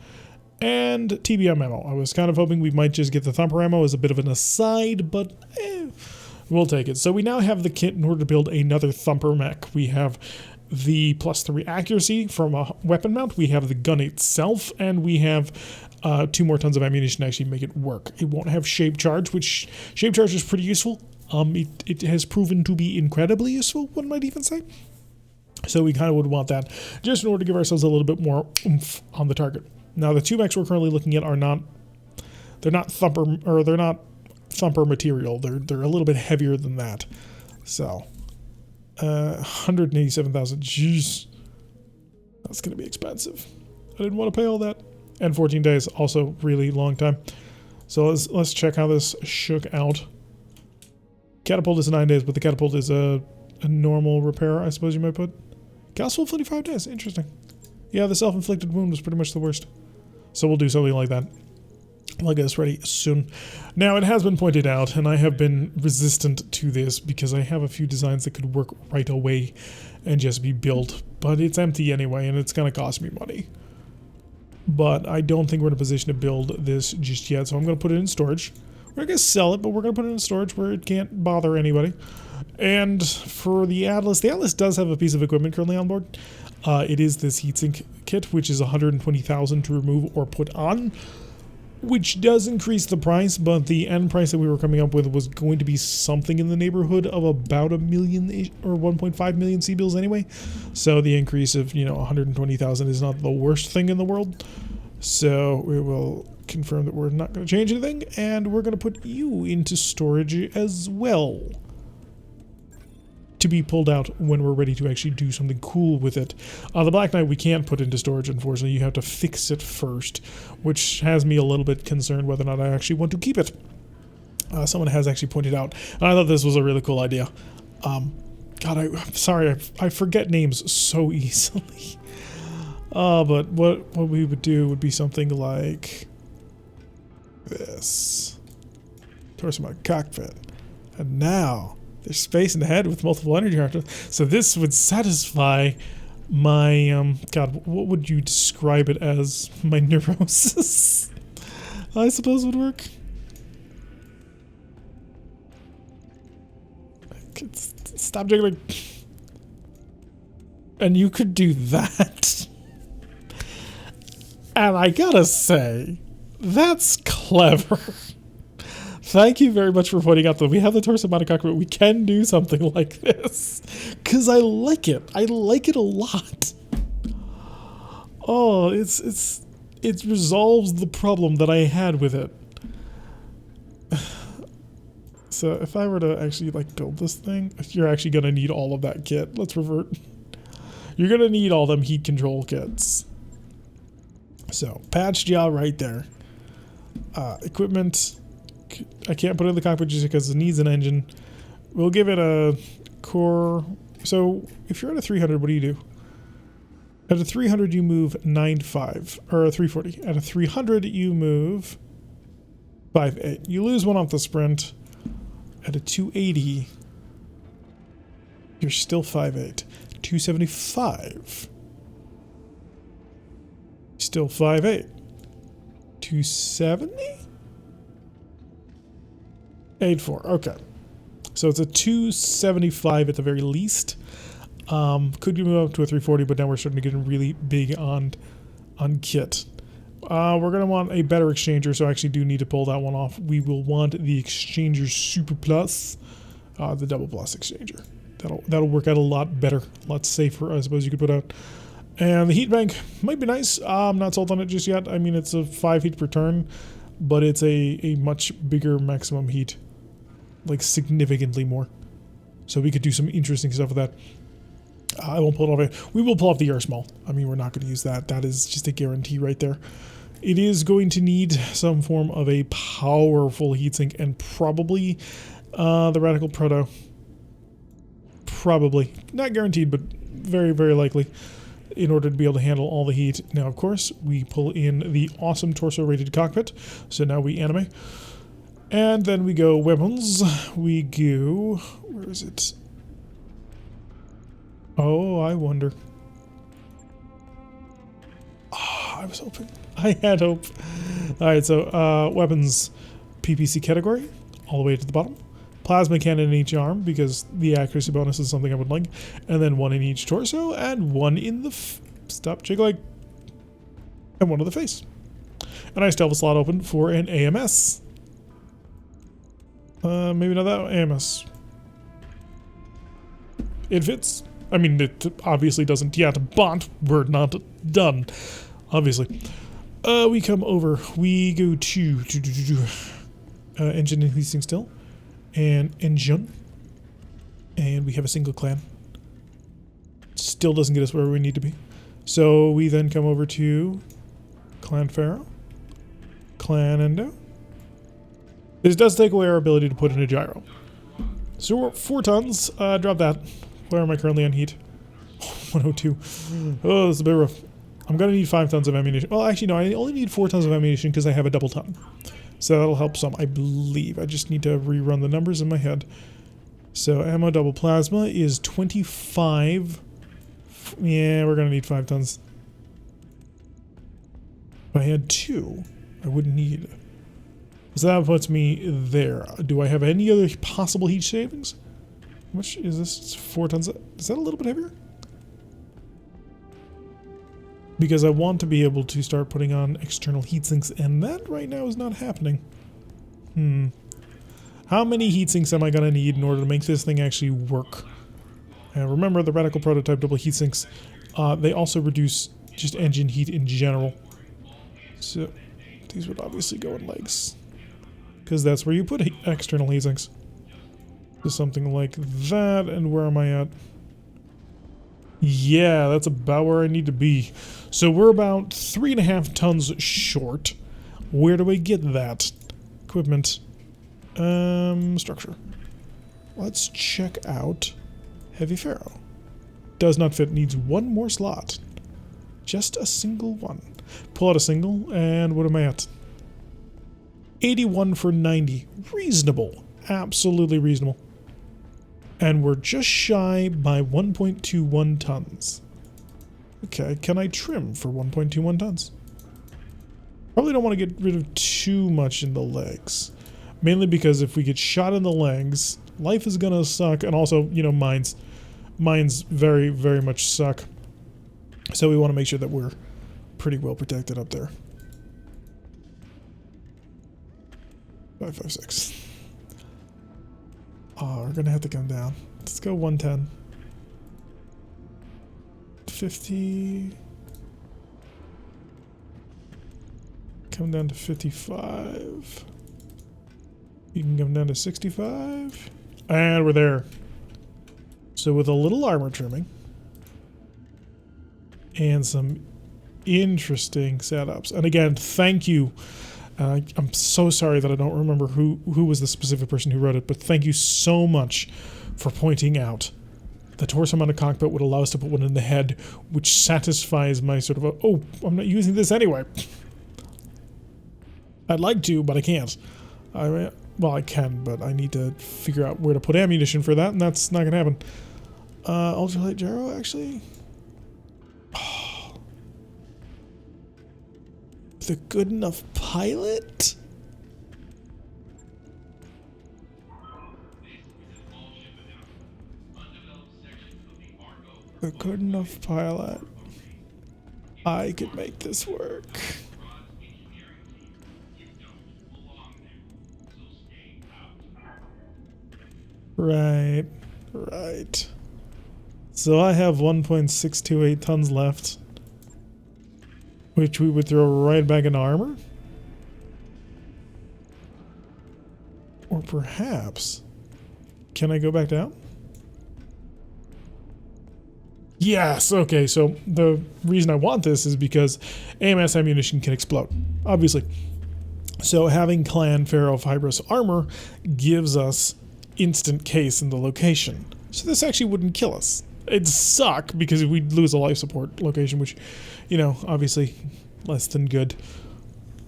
and TBM ammo. I was kind of hoping we might just get the Thumper ammo as a bit of an aside, but we'll take it. So we now have the kit in order to build another Thumper mech. We have the +3 accuracy from a weapon mount, we have the gun itself, and we have 2 more tons of ammunition to actually make it work. It won't have shape charge, which shape charge is pretty useful. It has proven to be incredibly useful, one might even say. So we kind of would want that, just in order to give ourselves a little bit more oomph on the target. Now the 2 mechs we're currently looking at are not thumper material. They're a little bit heavier than that. So 187,000. Jeez, that's gonna be expensive. I didn't want to pay all that. And 14 days, also really long time. So let's check how this shook out. Catapult is 9 days, but the catapult is a normal repair, I suppose you might put. Gaswolf 25 days, interesting. Yeah, the self-inflicted wound was pretty much the worst. So we'll do something like that. I'll get this ready soon. Now, it has been pointed out, and I have been resistant to this because I have a few designs that could work right away. and just be built. But it's empty anyway, and it's going to cost me money. But I don't think we're in a position to build this just yet, so I'm going to put it in storage. We're going to sell it, but we're going to put it in storage where it can't bother anybody. And for the Atlas does have a piece of equipment currently on board. It is this heatsink kit, which is 120,000 to remove or put on, which does increase the price, but the end price that we were coming up with was going to be something in the neighborhood of about 1 million or 1.5 million C-bills anyway. So the increase of, 120,000 is not the worst thing in the world. So we will confirm that we're not going to change anything, and we're going to put you into storage as well, to be pulled out when we're ready to actually do something cool with it. The Black Knight we can't put into storage, unfortunately. You have to fix it first, which has me a little bit concerned whether or not I actually want to keep it. Someone has actually pointed out, and I thought this was a really cool idea. God, I'm sorry, I forget names so easily. But what we would do would be something like this. Torso my cockpit. And now there's space in the head with multiple energy reactors. So this would satisfy my, God, what would you describe it as? My neurosis, I suppose would work. Stop jiggling. And you could do that. And I gotta say, that's clever. Thank you very much for pointing out that we have the torso mounted cockpit. We can do something like this. Because I like it. I like it a lot. Oh, it resolves the problem that I had with it. So if I were to actually build this thing, you're actually going to need all of that kit. Let's revert. You're going to need all them heat control kits. So, patch job right there. Equipment, I can't put it in the cockpit just because it needs an engine. We'll give it a core. So, if you're at a 300, what do you do? At a 300, you move 9.5, or a 340. At a 300, you move 5.8. You lose one off the sprint. At a 280, you're still 5.8. 275. Still 5.8. 270? 8.4. Okay. So it's a 275 at the very least. Could you move up to a 340, but now we're starting to get really big on kit. We're going to want a better exchanger, so I actually do need to pull that one off. We will want the exchanger Super Plus, the double plus exchanger. That'll work out a lot better, a lot safer, I suppose you could put out. And the heat bank might be nice. I'm not sold on it just yet. I mean, it's a 5 heat per turn, but it's a much bigger maximum heat, significantly more. So we could do some interesting stuff with that. I won't pull it off. We will pull off the air small. I mean, we're not going to use that. That is just a guarantee right there. It is going to need some form of a powerful heatsink, and probably the Radical Proto. Probably. Not guaranteed, but very, very likely, in order to be able to handle all the heat. Now, of course, we pull in the awesome torso-rated cockpit. So now we animate. And then we go weapons. We go... Where is it? Oh, I wonder. Oh, I was hoping. I had hope. Alright, so weapons PPC category, all the way to the bottom. Plasma cannon in each arm, because the accuracy bonus is something I would like. And then one in each torso, and one in the... Stop jiggling. And one in the face. And I still have a slot open for an AMS. Maybe not that one. AMS. It fits. I mean, it obviously doesn't yet, but we're not done, obviously. We come over. We go to engine increasing still, and engine, and we have a single clan. Still doesn't get us where we need to be. So we then come over to Clan Pharaoh, Clan Endo. This does take away our ability to put in a gyro. So we're 4 tons. Drop that. Where am I currently on heat? 102. Oh, this is a bit rough. I'm going to need 5 tons of ammunition. Well, actually, no, I only need 4 tons of ammunition because I have a double ton. So that'll help some, I believe. I just need to rerun the numbers in my head. So ammo double plasma is 25 Yeah, we're gonna need 5 tons. If I had 2, I wouldn't need. So that puts me there. Do I have any other possible heat savings? How much is this? It's 4 tons. Is that a little bit heavier? Because I want to be able to start putting on external heat sinks, and that right now is not happening. How many heat sinks am I going to need in order to make this thing actually work? Remember, the radical prototype double heat sinks, they also reduce just engine heat in general. So these would obviously go in legs, because that's where you put external heat sinks. So something like that, and where am I at? Yeah, that's about where I need to be. So we're about 3.5 tons short. Where do I get that? Equipment. Structure. Let's check out Heavy Ferro. Does not fit, needs 1 more slot. Just a single one. Pull out a single, and what am I at? 81 for 90. Reasonable. Absolutely reasonable. And we're just shy by 1.21 tons. Okay, can I trim for 1.21 tons? Probably don't want to get rid of too much in the legs. Mainly because if we get shot in the legs, life is gonna suck, and also, you know, mines very, very much suck. So we want to make sure that we're pretty well protected up there. 556. Oh, we're gonna have to come down. Let's go 110. 50. Come down to 55. You can come down to 65. And we're there. So with a little armor trimming and some interesting setups. And again, thank you. I'm so sorry that I don't remember who was the specific person who wrote it, but thank you so much for pointing out the torso mounted cockpit would allow us to put one in the head, which satisfies my sort of oh, I'm not using this anyway. I'd like to, but I can't. Well, I can, but I need to figure out where to put ammunition for that, and that's not going to happen. Ultralight gyro, actually? Oh. The good enough pilot? The good enough pilot. I could make this work. Right. So I have 1.628 tons left, which we would throw right back into armor. Or perhaps, can I go back down? Yes, okay, so the reason I want this is because AMS ammunition can explode, obviously. So having clan ferrofibrous armor gives us instant case in the location. So this actually wouldn't kill us. It'd suck because we'd lose a life support location, which, you know, obviously less than good.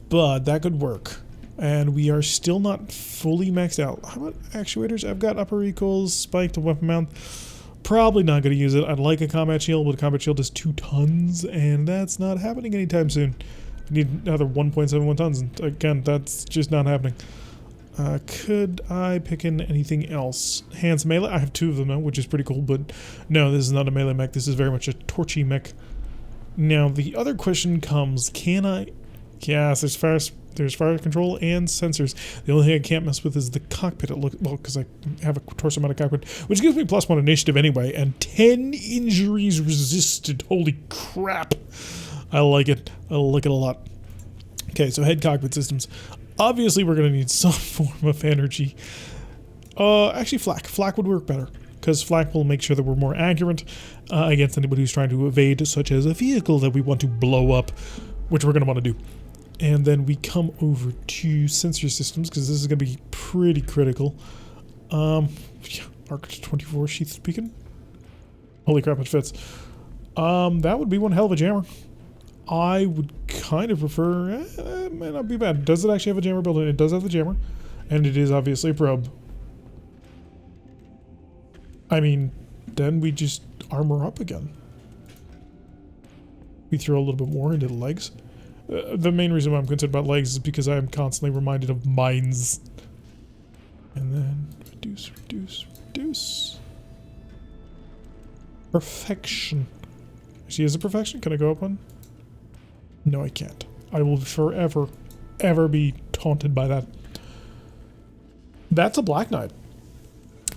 But that could work. And we are still not fully maxed out. How about actuators? I've got upper recoils, spiked weapon mount. Probably not going to use it. I'd like a combat shield, but a combat shield is 2 tons, and that's not happening anytime soon. I need another 1.71 tons, and again, that's just not happening. Could I pick in anything else? Hands melee? I have 2 of them now, which is pretty cool, but no, this is not a melee mech. This is very much a torchy mech. Now, the other question comes, can I... Yes, there's fire control and sensors. The only thing I can't mess with is the cockpit. Well, because I have a torso mounted cockpit, which gives me +1 initiative anyway, and 10 injuries resisted. Holy crap. I like it. I like it a lot. Okay, so head cockpit systems. Obviously, we're going to need some form of energy. Actually, flak. Flak would work better, because flak will make sure that we're more accurate against anybody who's trying to evade, such as a vehicle that we want to blow up, which we're going to want to do. And then we come over to sensor systems, because this is going to be pretty critical. Arc 24 sheath beacon. Holy crap, it fits. That would be one hell of a jammer. I would kind of prefer... it might not be bad. Does it actually have a jammer built in? It does have the jammer. And it is obviously a probe. I mean, then we just armor up again. We throw a little bit more into the legs. The main reason why I'm concerned about legs is because I am constantly reminded of mines. And then reduce, reduce, reduce. Perfection. She is a perfection. Can I go up one? No, I can't. I will forever, ever be taunted by that. That's a Black Knight.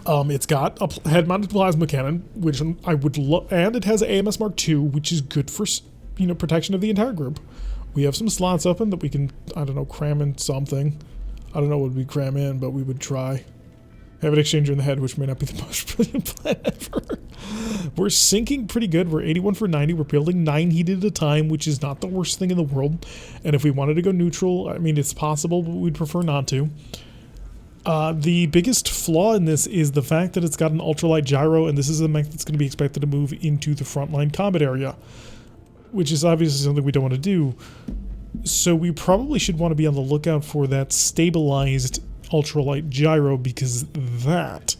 It's got a head-mounted plasma cannon, which I would love, and it has AMS Mark II, which is good for, you know, protection of the entire group. We have some slots open that we can, I don't know, cram in something. I don't know what we cram in, but we would try. Have an exchanger in the head, which may not be the most brilliant plan ever. We're sinking pretty good. We're 81 for 90. We're building 9 heated at a time, which is not the worst thing in the world. And if we wanted to go neutral, I mean, it's possible, but we'd prefer not to. The biggest flaw in this is the fact that it's got an ultralight gyro, and this is a mech that's going to be expected to move into the frontline combat area, which is obviously something we don't want to do. So we probably should want to be on the lookout for that stabilized ultralight gyro, because that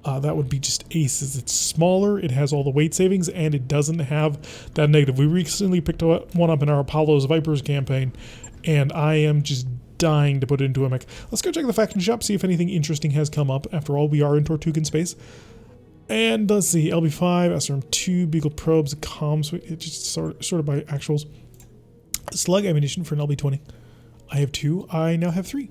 would be just aces. It's smaller, it has all the weight savings, and it doesn't have that negative. We recently picked one up in our Apollo's Vipers campaign, and I am just dying to put it into a mech. Let's go check the faction shop, see if anything interesting has come up. After all, we are in Tortugan space. And let's see, LB5, SRM2, Beagle probes, comms, it just sorted by actuals. Slug ammunition for an LB20. I have 2, I now have 3.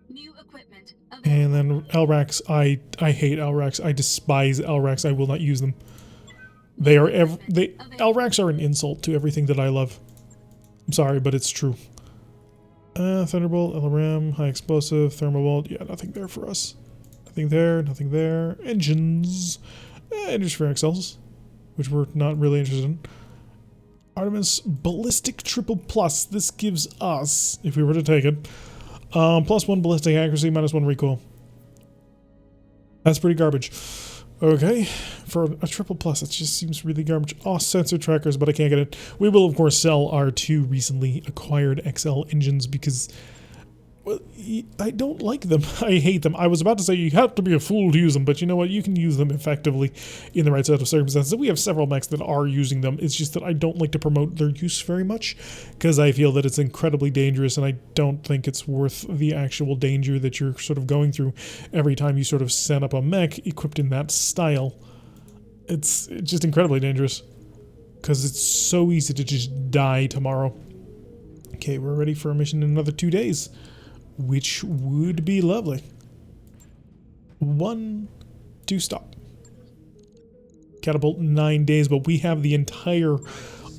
New equipment And then LRACs, I hate LRACs, I despise LRACs, I will not use them. They are LRACs are an insult to everything that I love. I'm sorry, but it's true. Thunderbolt, LRM, high explosive, thermobolt, yeah, nothing there for us. Nothing there, nothing there. Engines. Engines for XLs, which we're not really interested in. Artemis Ballistic Triple Plus. This gives us, if we were to take it, +1 ballistic accuracy, -1 recoil. That's pretty garbage. Okay, for a triple plus, it just seems really garbage. Oh, sensor trackers, but I can't get it. We will, of course, sell our 2 recently acquired XL engines because, well, I don't like them. I hate them. I was about to say you have to be a fool to use them, but you know what? You can use them effectively in the right set of circumstances. We have several mechs that are using them. It's just that I don't like to promote their use very much because I feel that it's incredibly dangerous, and I don't think it's worth the actual danger that you're sort of going through every time you sort of set up a mech equipped in that style. It's just incredibly dangerous because it's so easy to just die tomorrow. Okay, we're ready for a mission in another 2 days, which would be lovely. 1, 2, stop. Catapult 9 days, but we have the entire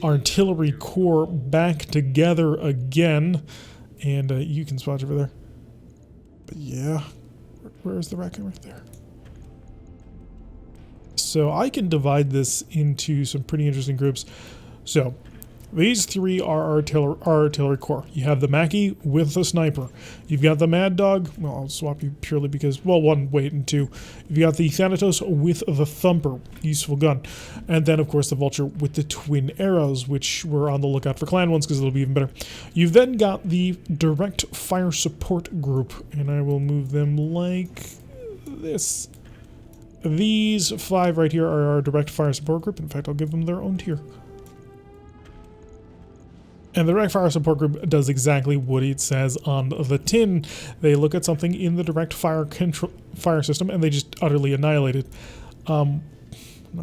artillery corps back together again. And you can spot over there. But yeah, where's the racket? Right there. So I can divide this into some pretty interesting groups. So these 3 are our artillery corps. You have the Mackie with the sniper. You've got the Mad Dog. Well, I'll swap you purely because, well, 1, wait, and 2. You've got the Thanatos with the Thumper, useful gun. And then, of course, the Vulture with the twin arrows, which we're on the lookout for clan ones because it'll be even better. You've then got the direct fire support group, and I will move them like this. These 5 right here are our direct fire support group. In fact, I'll give them their own tier. And the direct fire support group does exactly what it says on the tin. They look at something in the direct fire system and they just utterly annihilate it. Not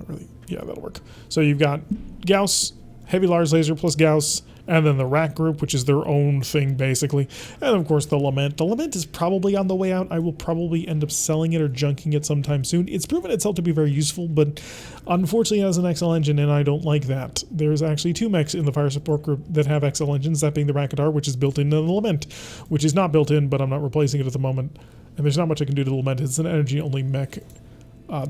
really. Yeah, that'll work. So you've got Gauss, heavy large laser plus Gauss, and then the rack group, which is their own thing basically. And of course the Lament. The Lament is probably on the way out. I will probably end up selling it or junking it sometime soon. It's proven itself to be very useful, but unfortunately it has an XL engine and I don't like that. There's actually 2 mechs in the fire support group that have XL engines, that being the Racketar, which is built into the Lament, which is not built in, but I'm not replacing it at the moment. And there's not much I can do to the Lament. It's an energy only mech.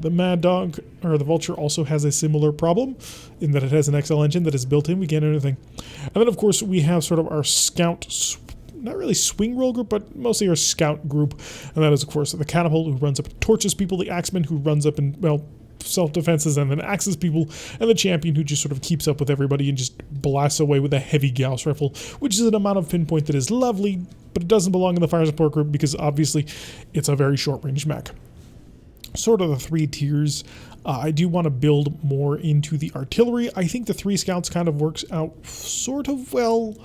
The Mad Dog, or the Vulture, also has a similar problem in that it has an XL engine that is built in. We can't do anything. And then, of course, we have sort of our scout, not really swing roll group, but mostly our scout group. And that is, of course, the Catapult, who runs up and torches people, the Axeman, who runs up and, well, self-defenses and then axes people, and the Champion, who just sort of keeps up with everybody and just blasts away with a heavy Gauss rifle, which is an amount of pinpoint that is lovely, but it doesn't belong in the fire support group because, obviously, it's a very short-range mech. sort of the 3 tiers. I do want to build more into the artillery. I think the 3 scouts kind of works out sort of well.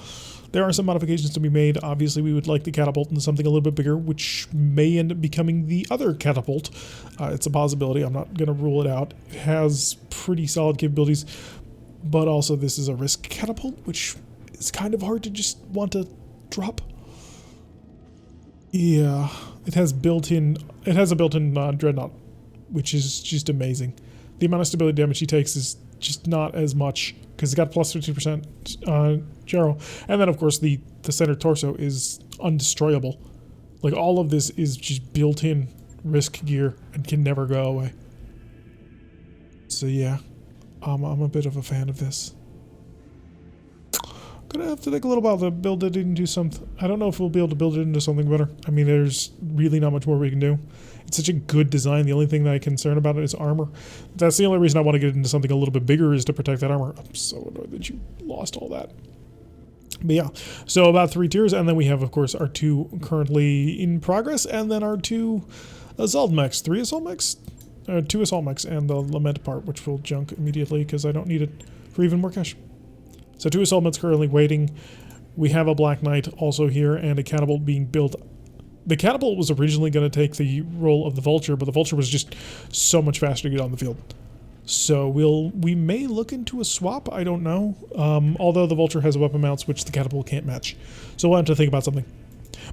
There are some modifications to be made. Obviously, we would like the catapult into something a little bit bigger, which may end up becoming the other catapult. It's a possibility. I'm not going to rule it out. It has pretty solid capabilities, but also this is a risk catapult, which is kind of hard to just want to drop. Yeah, it has a built-in dreadnought, which is just amazing. The amount of stability damage he takes is just not as much because it's got plus 50% gyro, and then of course the center torso is undestroyable. Like all of this is just built-in risk gear and can never go away. So yeah, I'm a bit of a fan of this. Gonna have to think a little while to build it into something. I don't know if we'll be able to build it into something better. I mean, there's really not much more we can do. It's such a good design. The only thing that I'm concerned about it is armor. That's the only reason I want to get it into something a little bit bigger, is to protect that armor. I'm so annoyed that you lost all that. But yeah, so about 3 tiers, and then we have, of course, our 2 currently in progress, and then our 2 assault mechs. 3 assault mechs? 2 assault mechs, and the lament part, which will junk immediately because I don't need it for even more cash. So 2 assault mechs currently waiting. We have a Black Knight also here, and a catapult being built. The catapult was originally going to take the role of the Vulture, but the Vulture was just so much faster to get on the field. So we may look into a swap, I don't know. Although the Vulture has weapon mounts, which the catapult can't match. So we'll have to think about something.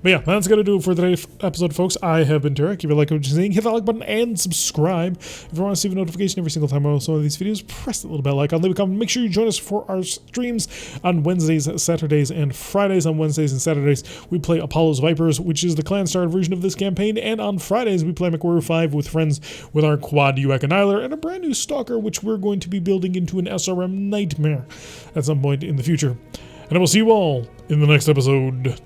But yeah, that's going to do it for today's episode, folks. I have been Tarek. If you like what you're seeing, hit that like button and subscribe. If you want to receive a notification every single time I post one of these videos, press that little bell icon, leave a comment. Make sure you join us for our streams on Wednesdays, Saturdays, and Fridays. On Wednesdays and Saturdays, we play Apollo's Vipers, which is the clan-starred version of this campaign. And on Fridays, we play MechWarrior 5 with friends with our Quad UAC Annihilator and a brand new Stalker, which we're going to be building into an SRM Nightmare at some point in the future. And I will see you all in the next episode.